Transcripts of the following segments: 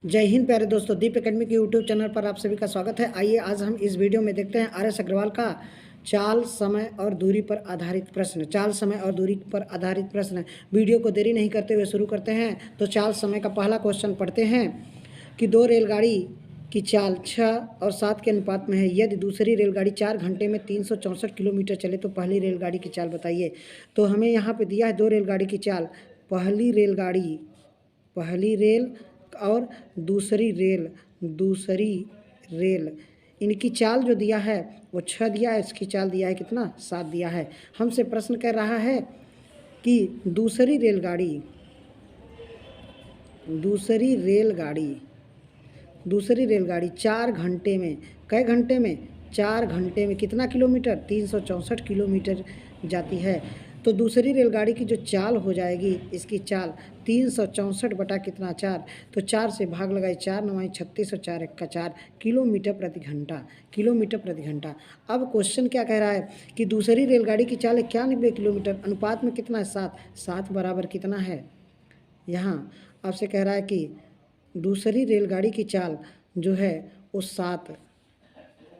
जय हिंद प्यारे दोस्तों, दीप एकेडमी के यूट्यूब चैनल पर आप सभी का स्वागत है। आइए आज हम इस वीडियो में देखते हैं आर एस अग्रवाल का चाल, समय और दूरी पर आधारित प्रश्न। चाल, समय और दूरी पर आधारित प्रश्न। वीडियो को देरी नहीं करते हुए शुरू करते हैं। तो चाल समय का पहला क्वेश्चन पढ़ते हैं कि दो रेलगाड़ी की चाल 6 और 7 के अनुपात में है। यदि दूसरी रेलगाड़ी 4 घंटे में 364 किलोमीटर चले तो पहली रेलगाड़ी की चाल बताइए। तो हमें यहाँ पे दिया है दो रेलगाड़ी की चाल। पहली रेल और दूसरी रेल इनकी चाल जो दिया है वो 6 दिया है। इसकी चाल दिया है कितना, 7 दिया है। हमसे प्रश्न कर रहा है कि दूसरी रेलगाड़ी 4 घंटे में, कई घंटे में, 4 घंटे में कितना किलोमीटर, 364 किलोमीटर जाती है। तो दूसरी रेलगाड़ी की जो चाल हो जाएगी, इसकी चाल 364 बटा कितना, 4। तो 4 से भाग लगाए, 4 9 36 और 4 1 का 4 किलोमीटर प्रति घंटा। अब क्वेश्चन क्या कह रहा है कि दूसरी रेलगाड़ी की चाल 91 किलोमीटर, अनुपात में कितना है, 7 बराबर कितना है। यहाँ आपसे कह रहा है कि दूसरी रेलगाड़ी की चाल जो है वो 7,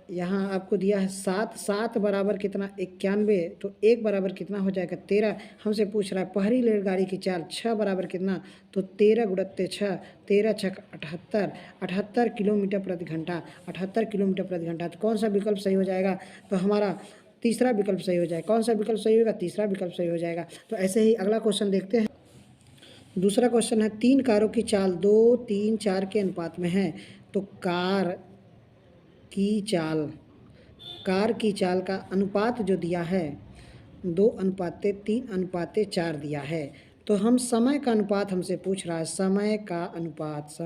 यहाँ आपको दिया है 7 बराबर कितना, 91। तो 1 बराबर कितना हो जाएगा, 13। हमसे पूछ रहा है पहली रेलगाड़ी की चाल 6 बराबर कितना, तो 13 गुणित 6, 13 छक 78 किलोमीटर प्रति घंटा, 78 किलोमीटर प्रति घंटा। तो कौन सा विकल्प सही हो जाएगा, तो हमारा तीसरा विकल्प सही हो जाएगा। कौन सा विकल्प सही होगा, तीसरा विकल्प सही हो जाएगा। तो ऐसे ही अगला क्वेश्चन देखते हैं। दूसरा क्वेश्चन है 3 कारों की चाल 2 3 4 के अनुपात में है। तो कार की चाल का अनुपात जो दिया है 2:3:4 दिया है। तो हम समय का अनुपात हमसे पूछ रहा है, समय का अनुपात।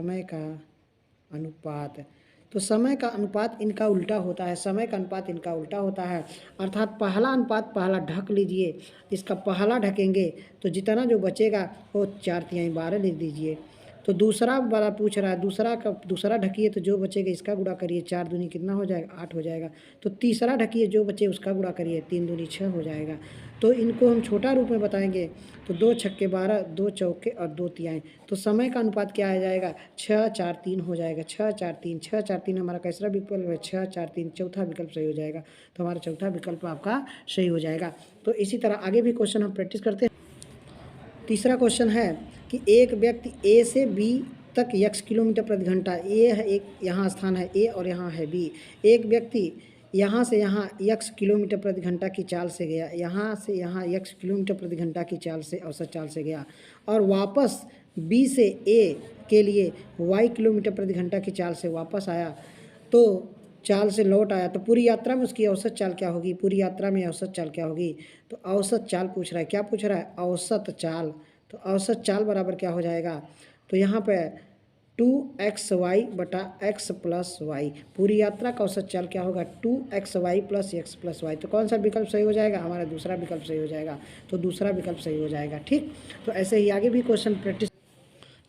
तो समय का अनुपात इनका उल्टा होता है, अर्थात पहला अनुपात पहला ढक लीजिए, इसका पहला ढकेंगे तो जितना जो बचेगा वो 4×3 12 लिख दीजिए। तो दूसरा वाला पूछ रहा है, दूसरा ढकिए तो जो बचेगा इसका गुणा करिए, 4 दूनी कितना हो जाएगा, 8 हो जाएगा। तो तीसरा ढकिए, जो बचे उसका गुणा करिए, 3 दूनी 6 हो जाएगा। तो इनको हम छोटा रूप में बताएंगे तो 2 छक्के 12, 2 चौके और 2 तिहाई। तो समय का अनुपात क्या आ जाएगा, 6 4 3 हो जाएगा। 6 4 3 हमारा कैसा विकल्प है, 6 4 3 चौथा विकल्प सही हो जाएगा। तो हमारा चौथा विकल्प आपका सही हो जाएगा। तो इसी तरह आगे भी क्वेश्चन हम प्रैक्टिस करते हैं। तीसरा क्वेश्चन है कि एक व्यक्ति ए से बी तक x किलोमीटर प्रति घंटा, ए है एक, यहाँ स्थान है ए और यहाँ है बी। एक व्यक्ति यहाँ से यहाँ x किलोमीटर प्रति घंटा की चाल से गया, यहाँ से यहाँ x किलोमीटर प्रति घंटा की चाल से, औसत चाल से गया, और वापस बी से ए के लिए y किलोमीटर प्रति घंटा की चाल से वापस आया, तो चाल से लौट आया। तो पूरी यात्रा में उसकी औसत चाल क्या होगी, तो औसत चाल पूछ रहा है। क्या पूछ रहा है, औसत चाल। तो औसत चाल बराबर क्या हो जाएगा, तो यहाँ पे 2xy बटा x प्लस वाई। पूरी यात्रा का औसत चाल क्या होगा, 2xy plus x plus Y. तो कौन सा विकल्प सही हो जाएगा, हमारा दूसरा विकल्प सही हो जाएगा। तो दूसरा विकल्प सही हो जाएगा, ठीक। तो ऐसे ही आगे भी क्वेश्चन प्रैक्टिस।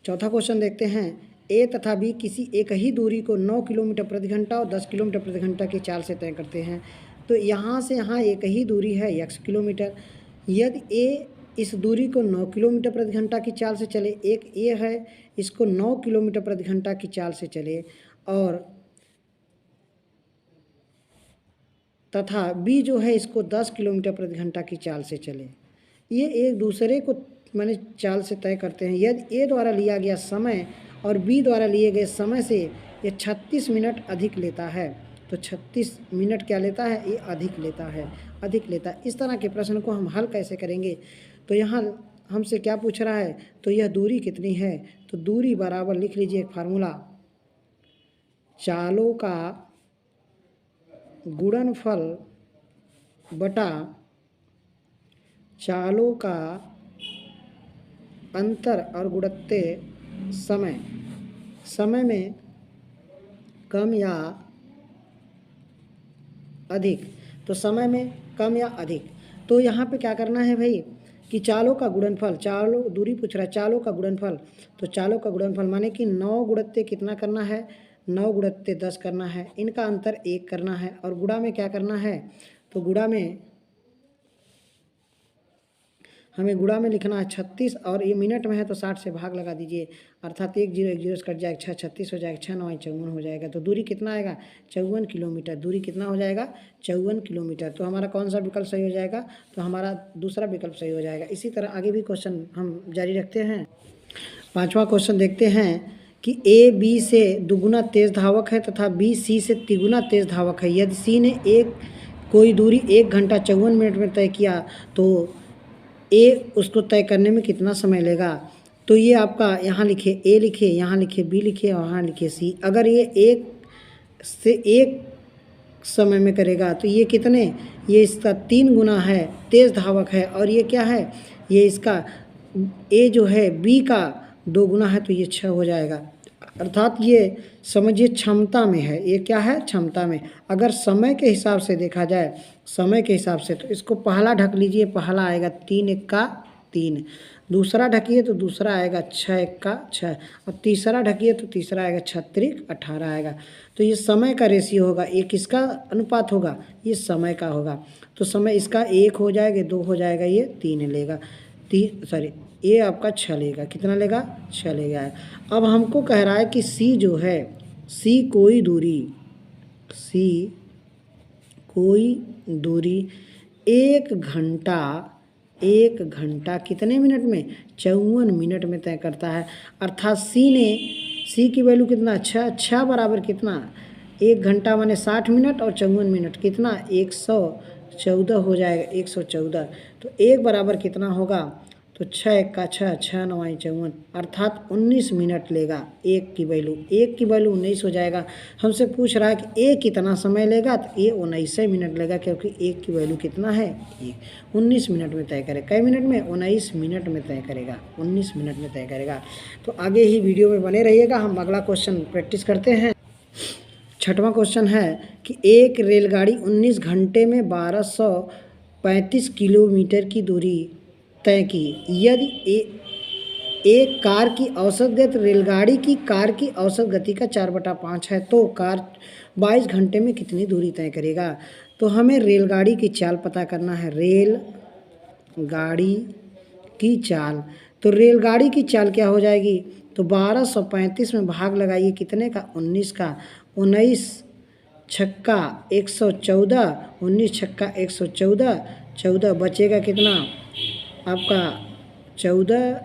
चौथा क्वेश्चन देखते हैं। ए तथा बी किसी एक ही दूरी को 9 किलोमीटर प्रति घंटा और 10 किलोमीटर प्रति घंटा की चाल से तय करते हैं। तो यहाँ से यहाँ एक ही दूरी है x किलोमीटर। यदि ए इस दूरी को 9 किलोमीटर प्रति घंटा की चाल से चले, एक ए है, इसको 9 किलोमीटर प्रति घंटा की चाल से चले, और तथा बी जो है इसको 10 किलोमीटर प्रति घंटा की चाल से चले, ये एक दूसरे को मैंने चाल से तय करते हैं। यदि ए द्वारा लिया गया समय और बी द्वारा लिए गए समय से ये 36 मिनट अधिक लेता है, तो 36 मिनट क्या लेता है, ये अधिक लेता है। इस तरह के प्रश्न को हम हल कैसे करेंगे, तो यहाँ हमसे क्या पूछ रहा है, तो यह दूरी कितनी है। तो दूरी बराबर लिख लीजिए एक फार्मूला, चालों का गुणनफल बटा चालों का अंतर और गुणत्ते समय में कम या अधिक। तो समय में कम या अधिक, तो यहाँ पे क्या करना है भाई कि चालों का गुणनफल, दूरी पूछ रहा है, चालों का गुणनफल। तो चालों का गुणनफल माने कि 9 गुणत्ते कितना करना है, 9 गुणत्ते 10 करना है, इनका अंतर 1 करना है, और गुणा में क्या करना है, तो गुणा में हमें गुणा में लिखना है 36 और ये मिनट में है तो 60 से भाग लगा दीजिए, अर्थात 1 0 1 0 से कट जाएगा, 6 36 हो जाएगा, 6 9 54 हो जाएगा। तो दूरी कितना आएगा? 54 किलोमीटर। दूरी कितना हो जाएगा? 54 किलोमीटर। तो हमारा कौन सा विकल्प सही हो जाएगा? तो हमारा दूसरा विकल्प सही हो जाएगा। इसी तरह आगे भी क्वेश्चन हम जारी रखते हैं। 5वां क्वेश्चन देखते हैं कि ए बी से दुगुना तेज धावक है तथा बी सी से तिगुना तेज धावक है। यदि सी ने कोई दूरी 1 घंटा 54 मिनट में तय किया तो ए उसको तय करने में कितना समय लेगा? तो ये आपका यहाँ लिखे ए लिखे, यहाँ लिखे बी लिखे और यहाँ लिखे सी। अगर ये 1 से 1 समय में करेगा तो ये कितने, ये इसका 3 गुना है, तेज धावक है। और ये क्या है? ये इसका ए जो है बी का 2 गुना है, तो ये 6 हो जाएगा। अर्थात ये समझिए क्षमता में है। ये क्या है? क्षमता में। अगर समय के हिसाब से देखा जाए, समय के हिसाब से, तो इसको पहला ढक लीजिए, पहला आएगा 3 1 का 3, दूसरा ढकिए तो दूसरा आएगा 6 1 का 6, और तीसरा ढकिए तो तीसरा आएगा 6 3 18 आएगा। तो ये समय का रेशियो होगा। ये किसका अनुपात होगा? ये समय का होगा। तो समय इसका 1 हो जाएगा, 2 हो जाएगा, ये 3 लेगा, ये आपका 6 लेगा। कितना लेगा? 6 लेगा। अब हमको कह रहा है कि सी जो है, सी कोई दूरी 1 घंटा कितने मिनट में? 54 मिनट में तय करता है। अर्थात सी की वैल्यू कितना? 6 बराबर कितना? 1 घंटा माने 60 मिनट और 54 मिनट कितना? 114 हो जाएगा, 114। तो 1 बराबर कितना होगा? तो 6 1 का 6, 6 9 54, अर्थात 19 मिनट लेगा। 1 की वैल्यू 19 हो जाएगा। हमसे पूछ रहा है कि ए कितना समय लेगा? तो ये 19 मिनट लेगा, क्योंकि 1 की वैल्यू कितना है? 1। 19 मिनट में तय करेगा। कई मिनट में? 19 मिनट में तय करेगा, 19 मिनट में तय करेगा। तो आगे ही वीडियो में बने रहिएगा। हम अगला क्वेश्चन प्रैक्टिस करते हैं। 6वां क्वेश्चन है कि एक रेलगाड़ी 19 घंटे में 1235 किलोमीटर की दूरी तय की। यदि एक कार की औसत गति रेलगाड़ी की कार की औसत गति का 4/5 है तो कार 22 घंटे में कितनी दूरी तय करेगा? तो हमें रेलगाड़ी की चाल पता करना है। रेलगाड़ी की चाल, तो रेलगाड़ी की चाल क्या हो जाएगी? तो 1235 में भाग लगाइए कितने का? 19 का। 19 छक्का 114, 19 छक्का 114, 14 बचेगा कितना आपका? 14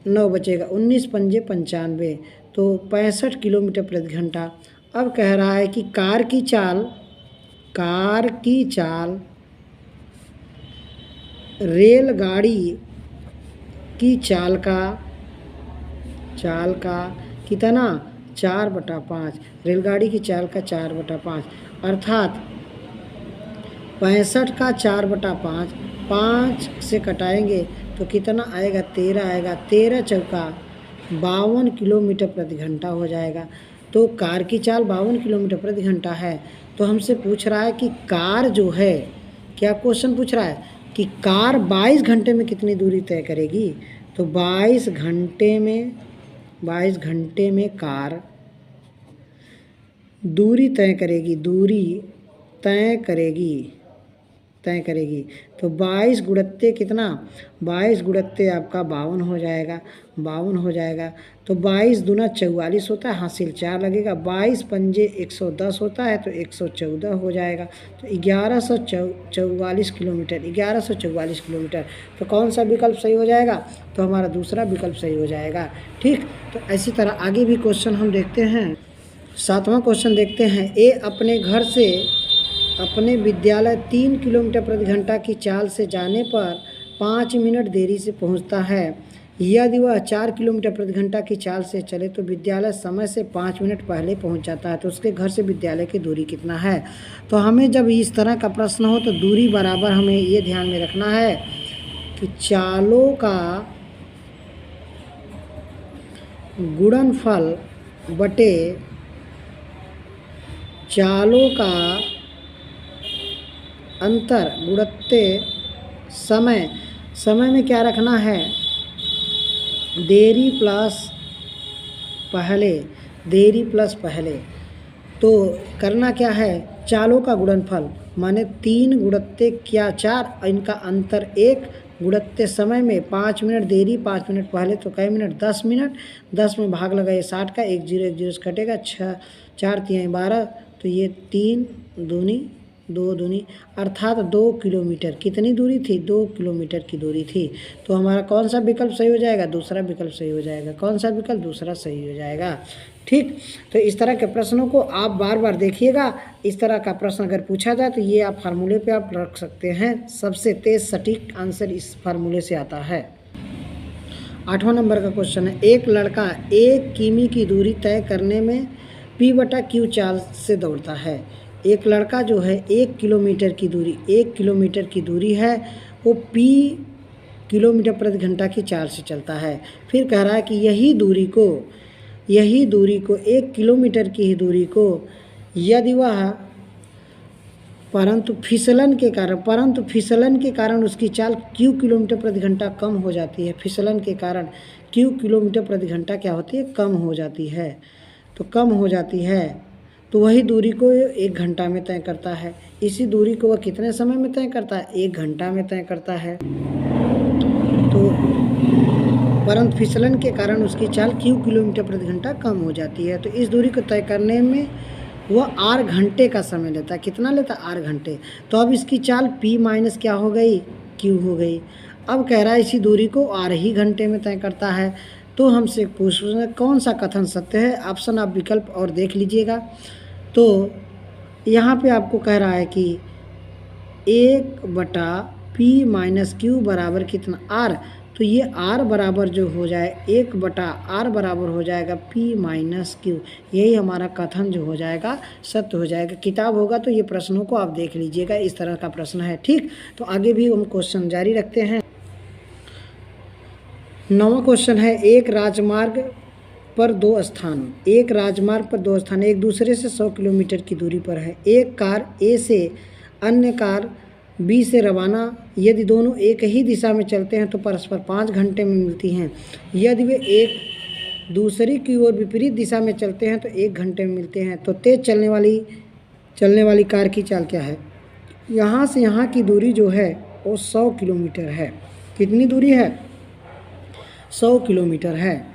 9 बचेगा, 19 पंजे 95, तो 65 किलोमीटर प्रति घंटा। अब कह रहा है कि कार की रेलगाड़ी की चाल का कितना? 4/5। रेलगाड़ी की चाल का 4/5, अर्थात 65 का 4/5, 5 से कटाएंगे तो कितना आएगा? 13 आएगा। 13 चौका 52 किलोमीटर प्रति घंटा हो जाएगा। तो कार की चाल 52 किलोमीटर प्रति घंटा है। तो हमसे पूछ रहा है कि कार जो है, क्या क्वेश्चन पूछ रहा है कि कार 22 घंटे में कितनी दूरी तय करेगी? तो 22 घंटे में कार दूरी तय करेगी। तो 22 गुणित्ते कितना? 22 गुणित्ते आपका 52 हो जाएगा। तो 22 दूना 44 होता है, हासिल 4 लगेगा। 22 पंजे 110 होता है, तो 114 हो जाएगा। तो 1144 किलोमीटर। तो कौन सा विकल्प सही हो जाएगा? तो हमारा दूसरा विकल्प सही हो जाएगा। ठीक, तो इसी तरह आगे भी क्वेश्चन हम देखते हैं। 7वां क्वेश्चन देखते हैं। ए अपने घर से अपने विद्यालय 3 किलोमीटर प्रति घंटा की चाल से जाने पर 5 मिनट देरी से पहुंचता है। यदि वह 4 किलोमीटर प्रति घंटा की चाल से चले तो विद्यालय समय से 5 मिनट पहले पहुंच जाता है। तो उसके घर से विद्यालय की दूरी कितना है? तो हमें जब इस तरह का प्रश्न हो तो दूरी बराबर हमें ये ध्यान में रखना है कि चालों का गुणनफल बटे चालों का अंतर गुणित्ते समय में क्या रखना है? देरी प्लस पहले। तो करना क्या है? चालों का गुणनफल माने 3 गुणित्ते क्या 4, इनका अंतर 1, गुड़ते समय में 5 मिनट देरी, 5 मिनट पहले तो कई मिनट, 10 मिनट, 10 में भाग लगाइए 60 का, 1 जीरो से कटेगा, 6 4 3 12, तो ये 3 दूनी 2 दूनी अर्थात 2 किलोमीटर। कितनी दूरी थी? 2 किलोमीटर की दूरी थी। तो हमारा कौन सा विकल्प सही हो जाएगा? दूसरा विकल्प सही हो जाएगा। कौन सा विकल्प? दूसरा सही हो जाएगा। ठीक, तो इस तरह के प्रश्नों को आप बार बार देखिएगा। इस तरह का प्रश्न अगर पूछा जाए तो ये आप फार्मूले पे आप रख सकते हैं। सबसे तेज सटीक आंसर इस फार्मूले से आता है। 8वां नंबर का क्वेश्चन है, एक लड़का 1 किमी की दूरी तय करने में P/Q चाल से दौड़ता है। एक लड़का जो है 1 किलोमीटर की दूरी, 1 किलोमीटर की दूरी है, वो P किलोमीटर प्रति घंटा की चाल से चलता है। फिर कह रहा है कि यही दूरी को 1 किलोमीटर की ही दूरी को यदि वह परंतु फिसलन के कारण उसकी चाल Q किलोमीटर प्रति घंटा कम हो जाती है। फिसलन के कारण Q किलोमीटर प्रति घंटा क्या होती है? कम हो जाती है। तो कम हो जाती है तो वही दूरी को 1 घंटा में तय करता है। इसी दूरी को वह कितने समय में तय करता है? 1 घंटा में तय करता है। तो परंतु फिसलन के कारण उसकी चाल Q किलोमीटर प्रति घंटा कम हो जाती है। तो इस दूरी को तय करने में वह R घंटे का समय लेता है। कितना लेता है? R घंटे। तो अब इसकी चाल P माइनस क्या हो गई? Q हो गई। अब कह रहा है इसी दूरी को R ही घंटे में तय करता है। तो हमसे पूछ रहे हैं कौन सा कथन सत्य है? ऑप्शन आप विकल्प और देख लीजिएगा। तो यहाँ पे आपको कह रहा है कि 1/P माइनस Q बराबर कितना? R। तो ये R बराबर जो हो जाए 1/R बराबर हो जाएगा P माइनस Q। यही हमारा कथन जो हो जाएगा सत्य हो जाएगा। किताब होगा तो ये प्रश्नों को आप देख लीजिएगा। इस तरह का प्रश्न है। ठीक, तो आगे भी हम क्वेश्चन जारी रखते हैं। 9वां क्वेश्चन है, एक राजमार्ग पर 2 स्थान एक दूसरे से 100 किलोमीटर की दूरी पर है। एक कार A से अन्य कार B से रवाना यदि दोनों एक ही दिशा में चलते हैं तो परस्पर 5 घंटे में मिलती हैं। यदि वे एक दूसरी की ओर विपरीत दिशा में चलते हैं तो 1 घंटे में मिलते हैं। तो तेज चलने वाली कार की चाल क्या है? यहाँ से यहाँ की दूरी जो है वो 100 किलोमीटर है। कितनी दूरी है? 100 किलोमीटर है।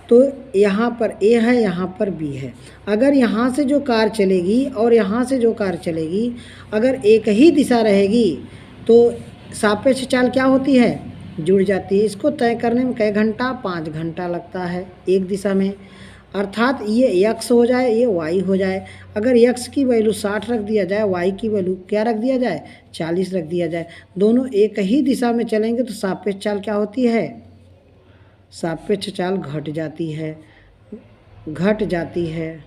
तो यहाँ पर A है, यहाँ पर B है। अगर यहाँ से जो कार चलेगी और यहाँ से जो कार चलेगी अगर एक ही दिशा रहेगी तो सापेक्ष चाल क्या होती है? जुड़ जाती है। इसको तय करने में कै घंटा? 5 घंटा लगता है एक दिशा में। अर्थात ये x हो जाए, ये y हो जाए। अगर x की वैल्यू 60 रख दिया जाए, y की वैल्यू क्या रख दिया जाए? 40 रख दिया जाए। दोनों एक ही दिशा में चलेंगे तो सापेक्ष चाल क्या होती है? सापेक्ष चाल घट जाती है।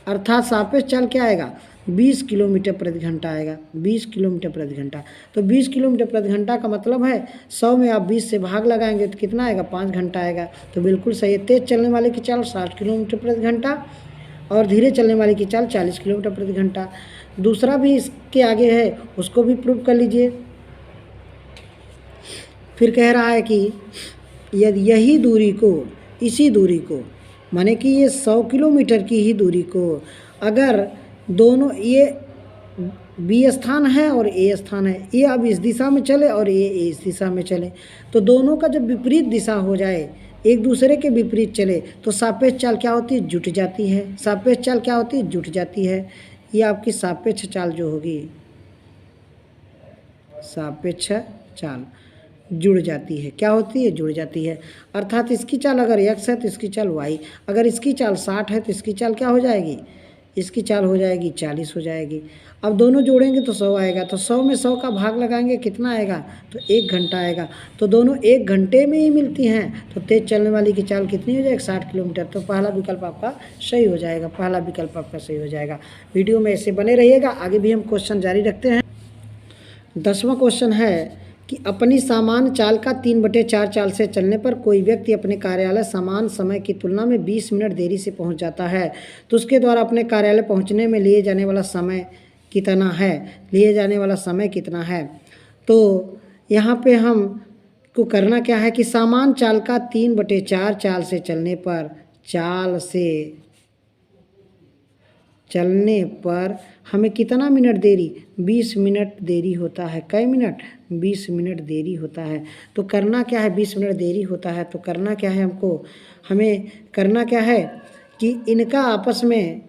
अर्थात सापेक्ष चाल क्या आएगा? 20 किलोमीटर प्रति घंटा आएगा। 20 किलोमीटर प्रति घंटा। तो 20 किलोमीटर प्रति घंटा का मतलब है 100 में आप 20 से भाग लगाएंगे तो कितना आएगा? 5 घंटा आएगा। तो बिल्कुल सही है। तेज़ चलने वाले की चाल 60 किलोमीटर प्रति घंटा और धीरे चलने वाले की चाल 40 किलोमीटर प्रति घंटा। दूसरा भी इसके आगे है, उसको भी प्रूव कर लीजिए। फिर कह रहा है कि यदि यही दूरी को, इसी दूरी को, माने कि ये 100 किलोमीटर की ही दूरी को अगर दोनों, ये B स्थान है और A स्थान है, ये अब इस दिशा में चले और ये इस दिशा में चले, तो दोनों का जब विपरीत दिशा हो जाए, एक दूसरे के विपरीत चले, तो सापेक्ष चाल क्या होती है? जुट जाती है। सापेक्ष चाल क्या होती है? जुट जाती है। ये आपकी सापेक्ष चाल जो होगी, सापेक्ष चाल जुड़ जाती है। क्या होती है? जुड़ जाती है। अर्थात इसकी चाल अगर x है तो इसकी चाल y, अगर इसकी चाल 60 है तो इसकी चाल क्या हो जाएगी? इसकी चाल हो जाएगी 40 हो जाएगी। अब दोनों जोड़ेंगे तो 100 आएगा। तो 100 में 100 का भाग लगाएंगे, कितना आएगा? तो 1 घंटा आएगा। तो दोनों 1 घंटे में ही मिलती हैं। तो तेज़ चलने वाली की चाल कितनी हो जाएगी? 60 किलोमीटर। तो पहला विकल्प आपका सही हो जाएगा। पहला विकल्प आपका सही हो जाएगा। वीडियो में ऐसे बने रहिएगा। आगे भी हम क्वेश्चन जारी रखते हैं। 10वां क्वेश्चन है कि अपनी सामान्य चाल का 3/4 चाल से चलने पर कोई व्यक्ति अपने कार्यालय समान समय की तुलना में 20 मिनट देरी से पहुंच जाता है, तो उसके द्वारा अपने कार्यालय पहुंचने में लिए जाने वाला समय कितना है? तो यहाँ पे हम को करना क्या है कि सामान्य चाल का 3/4 चाल से चलने पर चलने पर हमें कितना मिनट देरी, 20 मिनट देरी होता है। कई मिनट, 20 मिनट देरी होता है। तो करना क्या है, 20 मिनट देरी होता है तो करना क्या है, हमको हमें करना क्या है कि इनका आपस में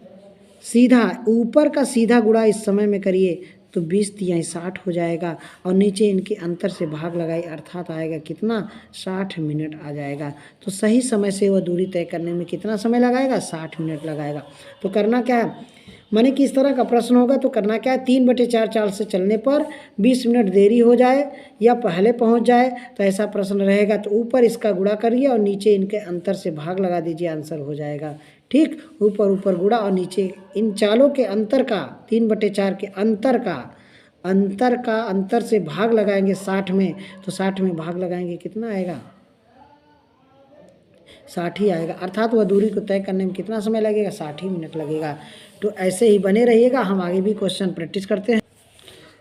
सीधा ऊपर का सीधा गुणा इस समय में करिए तो 20 तिहाई 60 हो जाएगा और नीचे इनके अंतर से भाग लगाई अर्थात आएगा कितना, 60 मिनट आ जाएगा। तो सही समय से वह दूरी तय करने में कितना समय लगाएगा, 60 मिनट लगाएगा। तो करना क्या है, माने कि इस तरह का प्रश्न होगा तो करना क्या है, 3/4 चाल से चलने पर 20 मिनट देरी हो जाए या पहले पहुंच जाए तो ऐसा प्रश्न रहेगा। तो ऊपर इसका गुणा करिए और नीचे इनके अंतर से भाग लगा दीजिए, आंसर हो जाएगा। ठीक, ऊपर ऊपर गुणा और नीचे इन चालों के अंतर का, 3/4 के अंतर से भाग लगाएंगे 60 में, तो 60 में भाग लगाएंगे कितना आएगा, 60 ही आएगा। अर्थात वह दूरी को तय करने में कितना समय लगेगा, 60 ही मिनट लगेगा। तो ऐसे ही बने रहिएगा, हम आगे भी क्वेश्चन प्रैक्टिस करते हैं।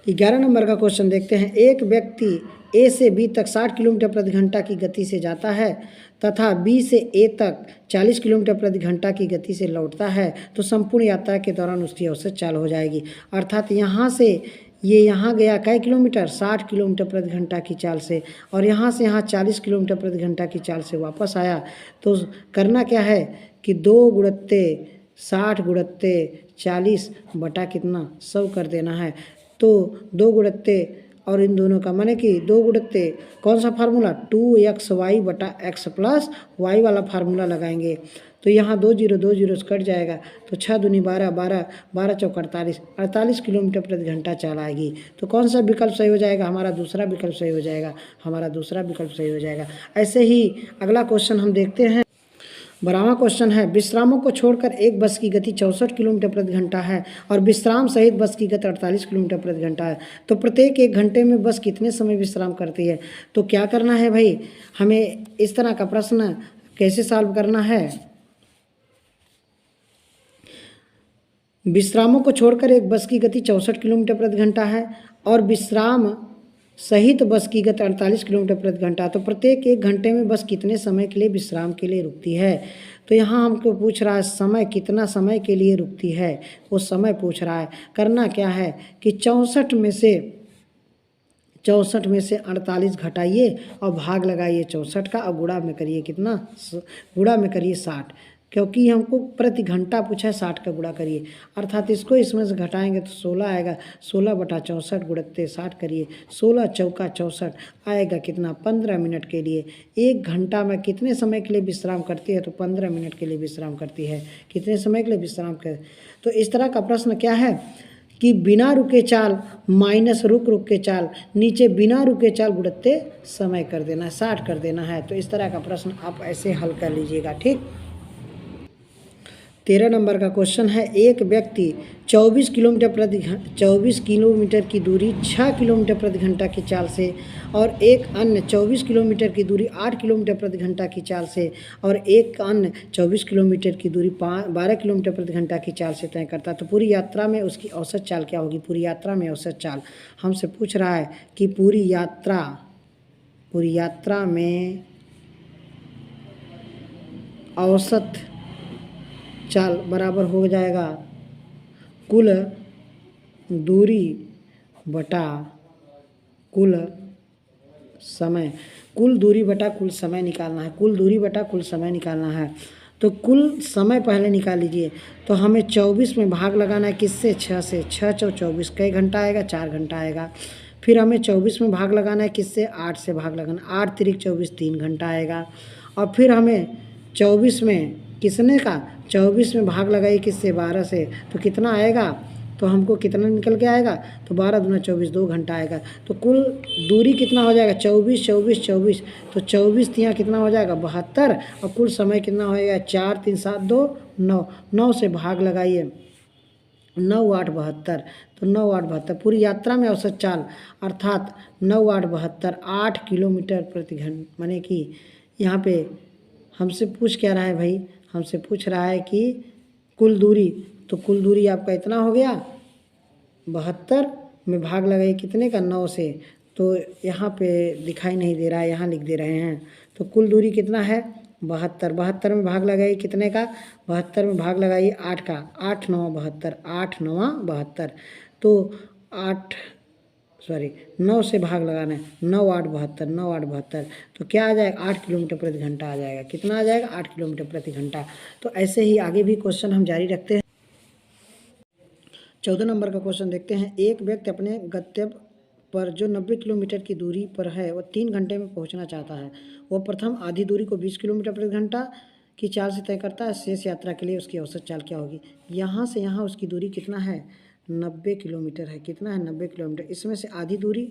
11 नंबर का क्वेश्चन देखते हैं। एक व्यक्ति ए से बी तक 60 किलोमीटर प्रति घंटा की गति से जाता है तथा बी से ए तक 40 किलोमीटर प्रति घंटा की गति से लौटता है तो संपूर्ण यात्रा के दौरान उसकी औसत चाल हो जाएगी। अर्थात यहाँ से ये यहाँ गया कई किलोमीटर, 60 किलोमीटर प्रति घंटा की चाल से, और यहाँ से यहाँ 40 किलोमीटर प्रति घंटा की चाल से वापस आया। तो करना क्या है कि 2 गुणत्ते 60 गुणत्ते 40 बटा कितना 100 कर देना है। तो 2 गुणत्ते और इन दोनों का माने कि 2 गुणत्ते कौन सा फार्मूला, 2xy बटा x प्लस y वाला फार्मूला लगाएंगे। तो यहाँ 2 जीरो कट जाएगा तो 6 दूनी 12, 12 12 चौक 48, 48 किलोमीटर प्रति घंटा चाल आएगी। तो कौन सा विकल्प सही हो जाएगा, हमारा दूसरा विकल्प सही हो जाएगा, हमारा दूसरा विकल्प सही हो जाएगा। ऐसे ही अगला क्वेश्चन हम देखते हैं। 12वां क्वेश्चन है, विश्रामों को छोड़कर एक बस की गति 64 किलोमीटर प्रति घंटा है और विश्राम सहित बस की गति 48 किलोमीटर प्रति घंटा है। तो प्रत्येक 1 घंटे में बस कितने समय विश्राम करती है। तो क्या करना है भाई, हमें इस तरह का प्रश्न कैसे सॉल्व करना है। विश्रामों को छोड़कर एक बस की गति 64 किलोमीटर प्रति घंटा है और विश्राम सहित बस की गति 48 किलोमीटर प्रति घंटा। तो प्रत्येक 1 घंटे में बस कितने समय के लिए विश्राम के लिए रुकती है। तो यहाँ हमको पूछ रहा है समय, कितना समय के लिए रुकती है, वो समय पूछ रहा है। करना क्या है कि 64 में से 48 घटाइए और भाग लगाइए 64 का और गुणा में करिए कितना, गुणा में करिए 60, क्योंकि हमको प्रति घंटा पूछा है, 60 का गुणा करिए। अर्थात इसको इसमें से घटाएंगे तो 16 आएगा, 16 बटा 64 गुणत्ते 60 करिए, 16 चौका 64 आएगा कितना, 15 मिनट के लिए। 1 घंटा में कितने समय के लिए विश्राम करती है, तो 15 मिनट के लिए विश्राम करती है। कितने समय के लिए विश्राम कर। तो इस तरह का प्रश्न क्या है कि बिना रुके चाल माइनस रुक के चाल, नीचे बिना रुके चाल गुणत्ते समय कर देना है, 60 कर देना है। तो इस तरह का प्रश्न आप ऐसे हल कर लीजिएगा। ठीक, 13 नंबर का क्वेश्चन है, एक व्यक्ति 24 किलोमीटर की दूरी 6 किलोमीटर प्रति घंटा की चाल से और एक अन्य 24 किलोमीटर की दूरी 8 किलोमीटर प्रति घंटा की चाल से और एक अन्य 24 किलोमीटर की दूरी 12 किलोमीटर प्रति घंटा की चाल से तय करता है। तो पूरी यात्रा में उसकी औसत चाल क्या होगी। पूरी यात्रा में औसत चाल हमसे पूछ रहा है कि पूरी यात्रा में औसत चाल बराबर हो जाएगा कुल दूरी बटा कुल समय। कुल दूरी बटा कुल समय निकालना है, कुल दूरी बटा कुल समय निकालना है। तो कुल समय पहले निकाल लीजिए। तो हमें 24 में भाग लगाना है किससे, 6 से। 6 चौक 24 कई घंटा आएगा, 4 घंटा आएगा। फिर हमें 24 में भाग लगाना है किससे, 8 से भाग लगाना, 8 तिरिक 24 3 घंटा आएगा। और फिर हमें 24 में किसने का, 24 में भाग लगाइए किससे, 12 से। तो कितना आएगा, तो हमको कितना निकल के आएगा, तो 12 दूना 24 2 घंटा आएगा। तो कुल दूरी कितना हो जाएगा, 24 24 24। तो 24 यहाँ कितना हो जाएगा, 72। और कुल समय कितना होएगा, 4 3 7 2 9, 9 से भाग लगाइए, 9 8 72। तो 9 8 72 पूरी यात्रा में औसत चाल अर्थात 9 8 72 8 किलोमीटर प्रति घंटा। माने कि यहाँ पे हमसे पूछ क्या रहा है भाई, हमसे पूछ रहा है कि कुल दूरी। तो कुल दूरी आपका इतना हो गया, 72 में भाग लगाइए कितने का, 9 से। तो यहाँ पे दिखाई नहीं दे रहा है, यहाँ लिख दे रहे हैं। तो कुल दूरी कितना है, 72, 72 में भाग लगाइए कितने का, 72 में भाग लगाइए 8 का, 8 9 72, 8 9 72, तो 8 सॉरी 9 से भाग लगाना है, 9 8 72, 9 8 72, तो क्या आ जाएगा 8 किलोमीटर प्रति घंटा आ जाएगा। कितना आ जाएगा 8 किलोमीटर प्रति घंटा। तो ऐसे ही आगे भी क्वेश्चन हम जारी रखते हैं। 14 नंबर का क्वेश्चन देखते हैं। एक व्यक्ति अपने गंतव्य पर जो 90 किलोमीटर की दूरी पर है वह 3 घंटे में पहुंचना चाहता है। वह प्रथम आधी दूरी को 20 किलोमीटर प्रति घंटा की चाल से तय करता है। शेष यात्रा के लिए उसकी औसत चाल क्या होगी। यहाँ से यहाँ उसकी दूरी कितना है, 90 किलोमीटर है। कितना है 90 किलोमीटर। इसमें से आधी दूरी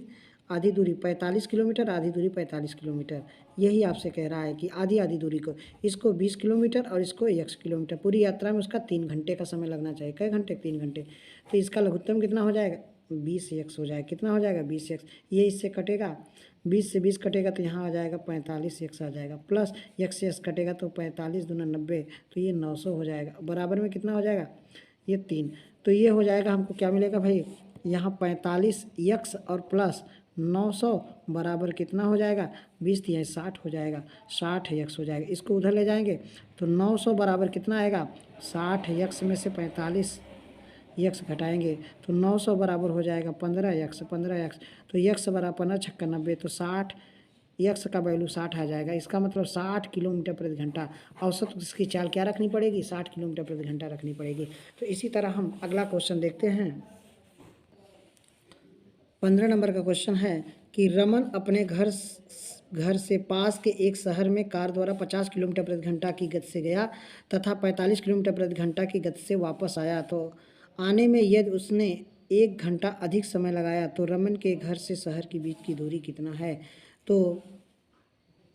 45 किलोमीटर, आधी दूरी 45 किलोमीटर। यही आपसे कह रहा है कि आधी आधी दूरी को, इसको 20 किलोमीटर और इसको 1 किलोमीटर। पूरी यात्रा में उसका 3 घंटे का समय लगना चाहिए। कई घंटे, 3 घंटे। तो इसका लघुत्तम कितना हो जाएगा, 20x हो जाएगा। कितना हो जाएगा 20x। ये इससे कटेगा, 20 से 20 कटेगा तो यहाँ आ जाएगा 45x आ जाएगा, प्लस x से x कटेगा तो 45 दूना 90, तो ये 900 हो जाएगा। बराबर में कितना हो जाएगा, ये 3। तो ये हो जाएगा, हमको क्या मिलेगा भाई, यहाँ 45x और प्लस 900 बराबर कितना हो जाएगा, 20 यहाँ 60 हो जाएगा, 60x हो जाएगा। इसको उधर ले जाएंगे तो 900 बराबर कितना आएगा, 60x में से 45 यक्स घटाएंगे तो 900 बराबर हो जाएगा 15x, 15x। तो यक्स बराबर 15 छक्का 90, तो 60 यक्स का वैल्यू 60 आ जाएगा। इसका मतलब 60 किलोमीटर प्रति घंटा। औसत इसकी चाल क्या रखनी पड़ेगी, 60 किलोमीटर प्रति घंटा रखनी पड़ेगी। तो इसी तरह हम अगला क्वेश्चन देखते हैं। 15 नंबर का क्वेश्चन है कि रमन अपने घर से पास के एक शहर में कार द्वारा 50 किलोमीटर प्रति घंटा की गति से गया तथा 45 किलोमीटर प्रति घंटा की गति से वापस आया। तो आने में यदि उसने 1 घंटा अधिक समय लगाया तो रमन के घर से शहर के बीच की दूरी कितना है। तो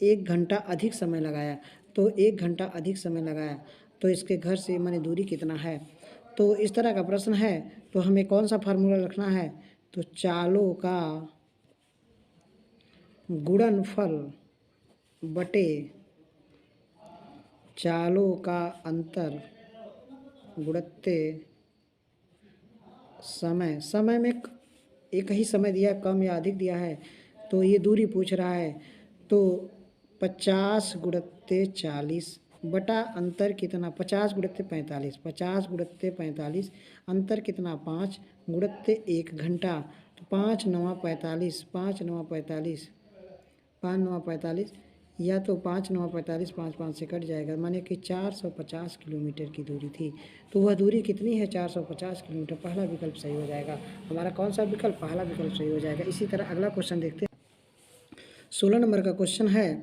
1 घंटा अधिक समय लगाया, तो 1 घंटा अधिक समय लगाया तो इसके घर से माने दूरी कितना है। तो इस तरह का प्रश्न है तो हमें कौन सा फार्मूला रखना है, तो चालों का गुणनफल बटे चालों का अंतर गुणित्ते समय। समय में एक ही समय दिया, कम या अधिक दिया है, तो ये दूरी पूछ रहा है। तो 50 गुणित्ते 40 बटा अंतर कितना, 50 गुणित्ते 45, 50 गुणित्ते 45, अंतर कितना 5 गुणित्ते 1 घंटा। तो 5 9 45, 5 9 45, 5 9 45, या तो 5 9 45, 5 5 से कट जाएगा, माने कि 450 किलोमीटर की दूरी थी। तो वह दूरी कितनी है, 450 किलोमीटर। पहला विकल्प सही हो जाएगा। हमारा कौन सा विकल्प, पहला विकल्प सही हो जाएगा। इसी तरह अगला क्वेश्चन देखते हैं। 16 नंबर का क्वेश्चन है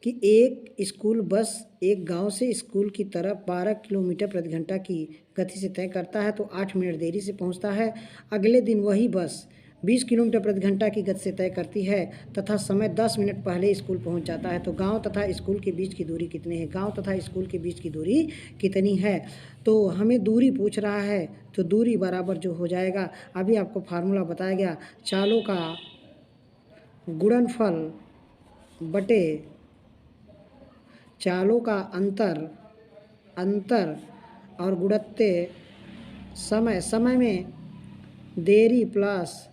कि एक स्कूल बस एक गांव से स्कूल की तरफ 12 किलोमीटर प्रति घंटा की गति से तय करता है तो 8 मिनट देरी से पहुंचता है। अगले दिन वही बस 20 किलोमीटर प्रति घंटा की गति से तय करती है तथा समय 10 मिनट पहले स्कूल पहुंच जाता है। तो गांव तथा स्कूल के बीच की दूरी कितनी है, गांव तथा स्कूल के बीच की दूरी कितनी है। तो हमें दूरी पूछ रहा है, तो दूरी बराबर जो हो जाएगा, अभी आपको फार्मूला बताया गया, चालों का गुणनफल बटे चालों का अंतर और गुणित्ते समय। समय में देरी प्लस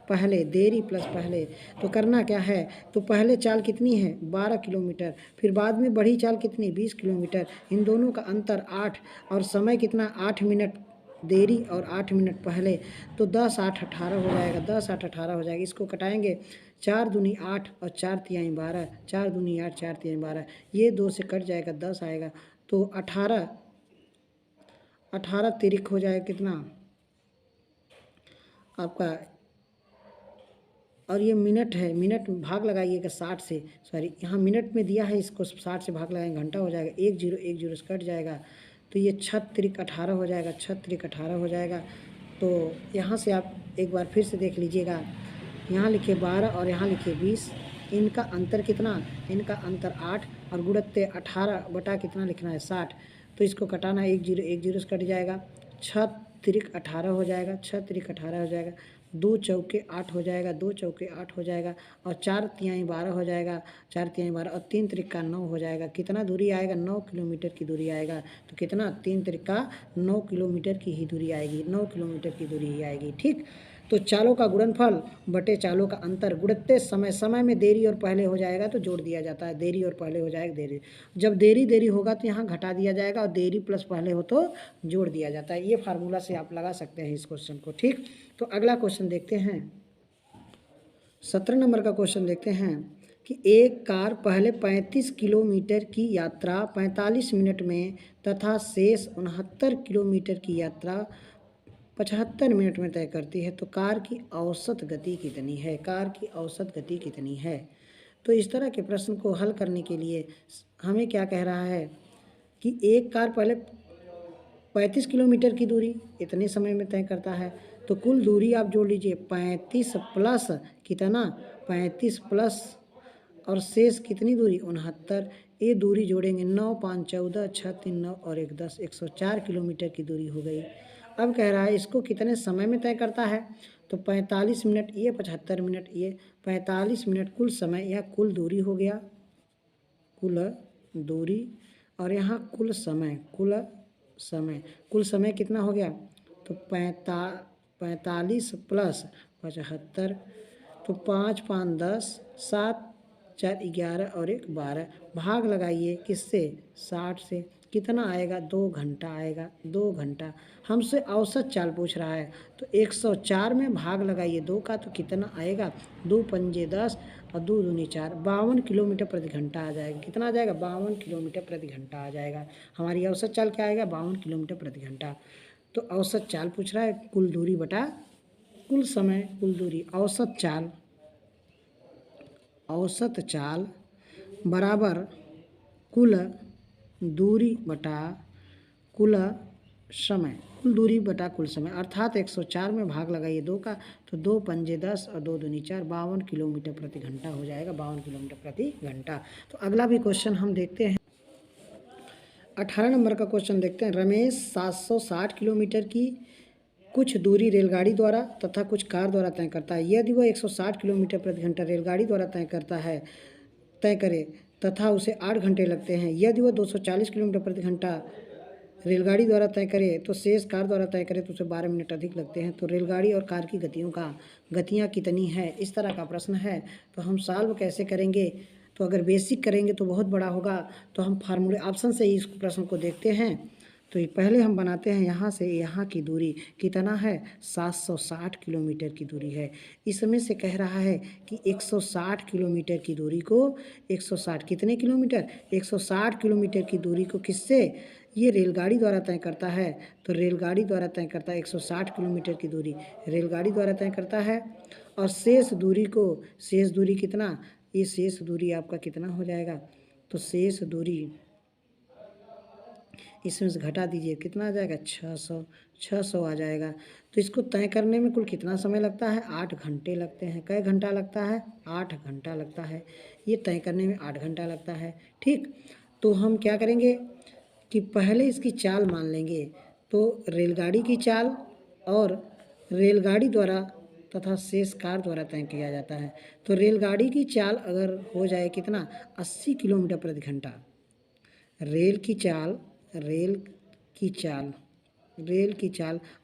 पहले, देरी प्लस पहले। तो करना क्या है, तो पहले चाल कितनी है 12 किलोमीटर, फिर बाद में बढ़ी चाल कितनी 20 किलोमीटर। इन दोनों का अंतर 8 और समय कितना 8 मिनट देरी और 8 मिनट पहले। तो 10 8 18 हो जाएगा, 10 8 18 हो जाएगा। इसको कटाएंगे, 4 दूनी 8 और 4 तिहाई 12, 4 दूनी 8 4 तिहाई 12, ये 2 से कट जाएगा, 10 आएगा। तो 18 तिरिक हो जाएगा कितना आपका, और ये मिनट है, मिनट में भाग लगाइएगा 60 से, सॉरी यहाँ मिनट में दिया है, इसको 60 से भाग लगाएंगे, घंटा हो जाएगा, 1 0 1 0 से कट जाएगा। तो ये 6 तिरिक 18 हो जाएगा, 6 तिरिक 18 हो जाएगा। तो यहाँ से आप एक बार फिर से देख लीजिएगा, यहाँ लिखिए 12 और यहाँ लिखिए 20, इनका अंतर कितना, इनका अंतर 8 और गुणित्ते 18 बटा कितना लिखना है 60। तो इसको कटाना, 1 0 1 0 से कट जाएगा, 6 तिरिक 18 हो जाएगा, 6 तिरिक 18 हो जाएगा, 2 चौके 8 हो जाएगा, 2 चौके 8 हो जाएगा, और 4 तिहाई 12 हो जाएगा, 4 तिहाई 12 और 3 तिरिका 9 हो जाएगा। कितना दूरी आएगा, 9 किलोमीटर की दूरी आएगा। तो कितना, 3 तिरिका 9 किलोमीटर की ही दूरी आएगी, 9 किलोमीटर की दूरी ही आएगी। ठीक, तो चालों का गुणनफल बटे चालों का अंतर, गुणते समय, समय में देरी और पहले हो जाएगा तो जोड़ दिया जाता है, देरी और पहले हो जाएगा देरी, जब देरी देरी होगा तो यहाँ घटा दिया जाएगा, और देरी प्लस पहले हो तो जोड़ दिया जाता है। ये फार्मूला से आप लगा सकते हैं इस क्वेश्चन को। ठीक, तो अगला क्वेश्चन देखते हैं। 17 नंबर का क्वेश्चन देखते हैं कि एक कार पहले 35 किलोमीटर की यात्रा 45 मिनट में तथा शेष 69 किलोमीटर की यात्रा 75 मिनट में तय करती है, तो कार की औसत गति कितनी है? कार की औसत गति कितनी है? तो इस तरह के प्रश्न को हल करने के लिए हमें क्या कह रहा है कि एक कार पहले 35 किलोमीटर की दूरी इतने समय में तय करता है, तो कुल दूरी आप जोड़ लीजिए 35 प्लस कितना, 35 प्लस और शेष कितनी दूरी 69, ये दूरी जोड़ेंगे 9 5 14 6 3 9 और 1 10, 104 किलोमीटर की दूरी हो गई। अब कह रहा है इसको कितने समय में तय करता है, तो 45 मिनट ये 75 मिनट ये 45 मिनट कुल समय या कुल दूरी हो गया, कुल दूरी, और यहाँ कुल समय, कुल समय कितना हो गया, तो 45 प्लस 75, तो 5 5 10, 7 4 11 और 1 12, भाग लगाइए किससे, 60 से, कितना आएगा, 2 घंटा आएगा, 2 घंटा। हमसे औसत चाल पूछ रहा है, तो 104 में भाग लगाइए 2 का, तो कितना आएगा, 2 पंजे 10 और 2 दूनी 4, 52 किलोमीटर प्रति घंटा आ जाएगा। कितना आ जाएगा, 52 किलोमीटर प्रति घंटा आ जाएगा। हमारी औसत चाल क्या आएगा, 52 किलोमीटर प्रति घंटा। तो औसत चाल पूछ रहा है, कुल दूरी बटा कुल समय, कुल दूरी, औसत चाल बराबर कुल दूरी बटा कुल समय, कुल दूरी बटा कुल समय, अर्थात 104 में भाग लगाइए 2 का, तो 2 पंजे 10 और 2 दूनी 4, 52 किलोमीटर प्रति घंटा हो जाएगा, 52 किलोमीटर प्रति घंटा। तो अगला भी क्वेश्चन हम देखते हैं। 18 नंबर का क्वेश्चन देखते हैं। रमेश 760 किलोमीटर की कुछ दूरी रेलगाड़ी द्वारा तथा कुछ कार द्वारा तय करता है। यदि वह 160 किलोमीटर प्रति घंटा रेलगाड़ी द्वारा तय करे तथा उसे 8 घंटे लगते हैं। यदि वह 240 किलोमीटर प्रति घंटा रेलगाड़ी द्वारा तय करे तो शेष कार द्वारा तय करे तो उसे 12 मिनट अधिक लगते हैं। तो रेलगाड़ी और कार की गतियाँ कितनी है, इस तरह का प्रश्न है। तो हम सॉल्व कैसे करेंगे, तो अगर बेसिक करेंगे तो बहुत बड़ा होगा, तो हम फार्मूले ऑप्शन से ही इस प्रश्न को देखते हैं। तो पहले हम बनाते हैं, यहाँ से यहाँ की दूरी कितना है, 760 किलोमीटर की दूरी है। इसमें से कह रहा है कि 160 किलोमीटर की दूरी को 160 कितने किलोमीटर, 160 किलोमीटर की दूरी को किससे, ये रेलगाड़ी द्वारा तय करता है। तो रेलगाड़ी द्वारा तय करता है 160 किलोमीटर की दूरी रेलगाड़ी द्वारा तय करता है। और शेष दूरी कितना, ये शेष दूरी आपका कितना हो जाएगा, तो शेष दूरी इसमें से घटा दीजिए, कितना आ जाएगा, 600 आ जाएगा। तो इसको तय करने में कुल कितना समय लगता है, 8 घंटे लगते हैं। कै घंटा लगता है, 8 घंटा लगता है। ये तय करने में 8 घंटा लगता है। ठीक, तो हम क्या करेंगे कि पहले इसकी चाल मान लेंगे। तो रेलगाड़ी की चाल और रेलगाड़ी द्वारा तथा शेष कार द्वारा तय किया जाता है। तो रेलगाड़ी की चाल अगर हो जाए कितना, 80 किलोमीटर प्रति घंटा, रेल की चाल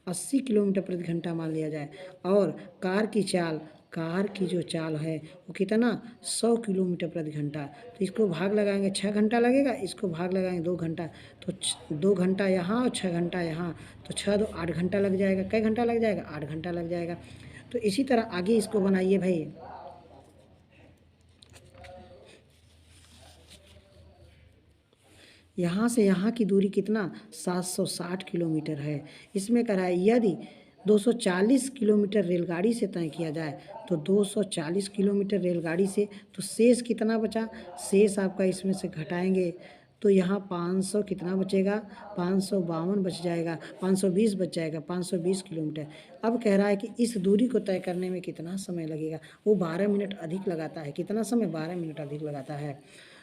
80 किलोमीटर प्रति घंटा मान लिया जाए, और कार की जो चाल है वो कितना, 100 किलोमीटर प्रति घंटा। तो इसको भाग लगाएंगे, 6 घंटा लगेगा, इसको भाग लगाएंगे 2 घंटा, तो 2 घंटा यहाँ और 6 घंटा यहाँ, तो 6 2 8 घंटा लग जाएगा। कै घंटा लग जाएगा, 8 घंटा लग जाएगा। तो इसी तरह आगे इसको बनाइए भाई। यहाँ से यहाँ की दूरी कितना, 760 किलोमीटर है। इसमें कह रहा है यदि 240 किलोमीटर रेलगाड़ी से तय किया जाए, तो 240 किलोमीटर रेलगाड़ी से, तो शेष कितना बचा, शेष आपका इसमें से घटाएंगे तो यहाँ 500 कितना बचेगा, 552 बच जाएगा, 520 बच जाएगा, 520 किलोमीटर। अब कह रहा है कि इस दूरी को तय करने में कितना समय लगेगा, वो 12 मिनट अधिक लगाता है। कितना समय, 12 मिनट अधिक लगाता है।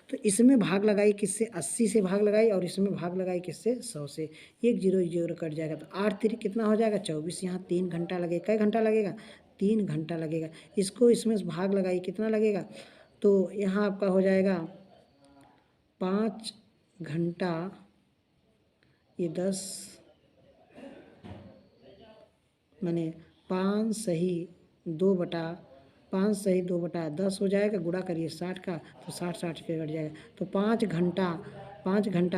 तो इसमें भाग लगाई किससे, 80 से भाग लगाई, और इसमें भाग लगाई किससे, 100 से। 1 0 0 कट जाएगा, तो 8 3 कितना हो जाएगा, 24। यहाँ 3 घंटा लगेगा। कै घंटा लगेगा, 3 घंटा लगेगा। इसको इसमें से भाग लगाई कितना लगेगा, तो यहाँ आपका हो जाएगा 5 घंटा, ये 10 माने 5 सही 2/10 हो जाएगा, गुणा करिए 60 का तो 60 के कट जाएगा। तो 5 घंटा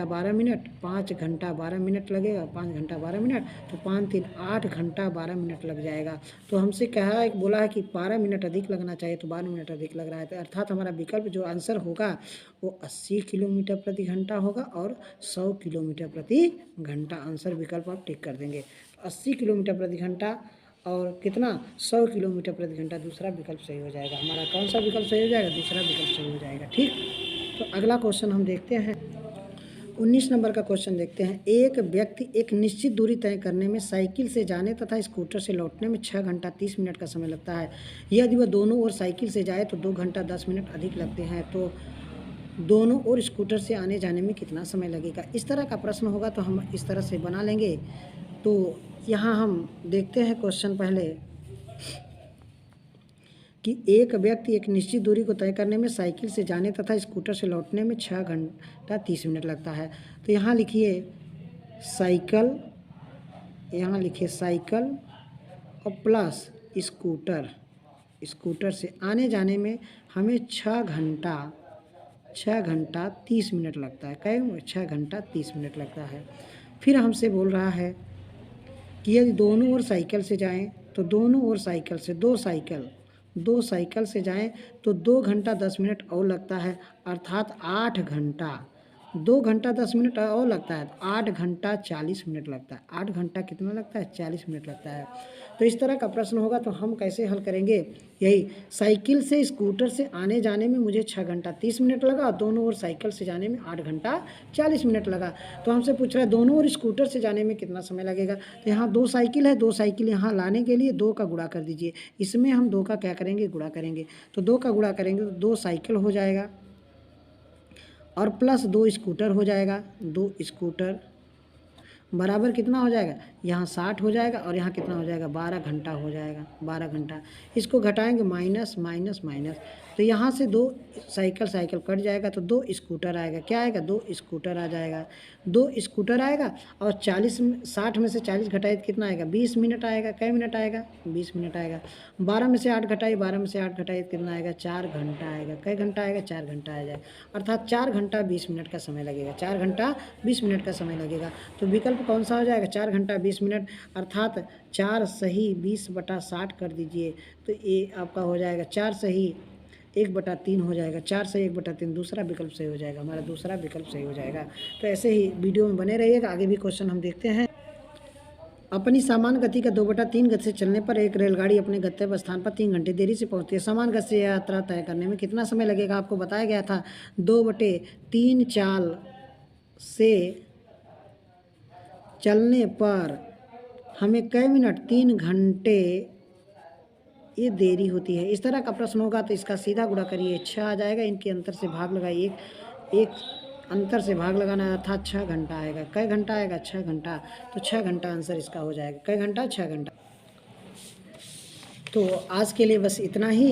12 मिनट, 5 घंटा 12 मिनट लगेगा, 5 घंटा 12 मिनट, तो 5 3 8 घंटा 12 मिनट लग जाएगा। तो हमसे कहा है, बोला है कि 12 मिनट अधिक लगना चाहिए, तो 12 मिनट अधिक लग रहा है। तो अर्थात हमारा विकल्प जो आंसर होगा वो 80 किलोमीटर प्रति घंटा होगा और 100 किलोमीटर प्रति घंटा। आंसर विकल्प आप टिक कर देंगे। तो 80 किलोमीटर प्रति घंटा और कितना 100 किलोमीटर प्रति घंटा, दूसरा विकल्प सही हो जाएगा। हमारा कौन सा विकल्प सही हो जाएगा? दूसरा विकल्प सही हो जाएगा। ठीक, तो अगला क्वेश्चन हम देखते हैं। 19 नंबर का क्वेश्चन देखते हैं। एक व्यक्ति एक निश्चित दूरी तय करने में साइकिल से जाने तथा स्कूटर से लौटने में 6 घंटा 30 मिनट का समय लगता है। यदि वह दोनों ओर साइकिल से जाए तो 2 घंटा 10 मिनट अधिक लगते हैं। तो दोनों ओर स्कूटर से आने जाने में कितना समय लगेगा? इस तरह का प्रश्न होगा तो हम इस तरह से बना लेंगे। तो यहाँ हम देखते हैं क्वेश्चन पहले कि एक व्यक्ति एक निश्चित दूरी को तय करने में साइकिल से जाने तथा स्कूटर से लौटने में 6 घंटा 30 मिनट लगता है। तो यहाँ लिखिए साइकिल, यहाँ लिखिए साइकिल और प्लस स्कूटर से आने जाने में हमें 6 घंटा 30 मिनट लगता है। कहीं 6 घंटा 30 मिनट लगता है। फिर हमसे बोल रहा है कि यदि दोनों ओर साइकिल से जाएं तो दोनों ओर साइकिल से दो साइकिल से जाएं तो 2 घंटा 10 मिनट और लगता है, अर्थात 8 घंटा 2 घंटा 10 मिनट और लगता है, 8 घंटा 40 मिनट लगता है। 8 घंटा कितना लगता है? 40 मिनट लगता है। तो इस तरह का प्रश्न होगा तो हम कैसे हल करेंगे? यही साइकिल से स्कूटर से आने जाने में मुझे 6 घंटा 30 मिनट लगा, दोनों ओर साइकिल से जाने में 8 घंटा 40 मिनट लगा। तो हमसे पूछ रहा है दोनों ओर स्कूटर से जाने में कितना समय लगेगा? तो यहाँ 2 साइकिल है, 2 साइकिल यहाँ लाने के लिए 2 का गुणा कर दीजिए। इसमें हम 2 का क्या करेंगे? गुणा करेंगे। तो 2 का गुणा करेंगे तो 2 साइकिल हो जाएगा और प्लस 2 स्कूटर हो जाएगा। 2 स्कूटर बराबर कितना हो जाएगा? यहाँ 60 हो जाएगा और यहाँ कितना हो जाएगा? 12 घंटा हो जाएगा। 12 घंटा, इसको घटाएंगे माइनस माइनस माइनस, तो यहाँ से 2 साइकिल कट जाएगा तो 2 स्कूटर आएगा। क्या आएगा? 2 स्कूटर आ जाएगा। 2 स्कूटर आएगा और 60 में से 40 घटाए तो कितना आएगा? 20 मिनट आएगा। कै मिनट आएगा? 20 मिनट आएगा। 12 में से 8 घटाए तो कितना आएगा? 4 घंटा आएगा। कै घंटा आएगा? 4 घंटा आ जाएगा, अर्थात 4 घंटा 20 मिनट का समय लगेगा। 4 घंटा 20 मिनट का समय लगेगा। तो विकल्प कौन सा हो जाएगा? 4 घंटा 20 मिनट, अर्थात 4 सही 20/60 कर दीजिए तो ये आपका हो जाएगा 4 सही 1/3 हो जाएगा। 4 सही 1/3, दूसरा विकल्प सही हो जाएगा। हमारा दूसरा विकल्प सही हो जाएगा। तो ऐसे ही वीडियो में बने रहिएगा। आगे भी क्वेश्चन हम देखते हैं। अपनी समान गति का 2/3 गति से चलने पर एक रेलगाड़ी अपने गंतव्य स्थान पर 3 घंटे देरी से पहुंचती है। समान गति से यात्रा तय करने में कितना समय लगेगा? आपको बताया गया था 2/3 चाल से चलने पर हमें कै मिनट? 3 घंटे ये देरी होती है। इस तरह का प्रश्न होगा तो इसका सीधा गुणा करिए, 6 आ जाएगा। इनके अंतर से भाग लगाइए, एक अंतर से भाग लगाना है, अर्थात 6 घंटा आएगा। कै घंटा आएगा? 6 घंटा। तो 6 घंटा आंसर इसका हो जाएगा। कै घंटा? 6 घंटा। तो आज के लिए बस इतना ही।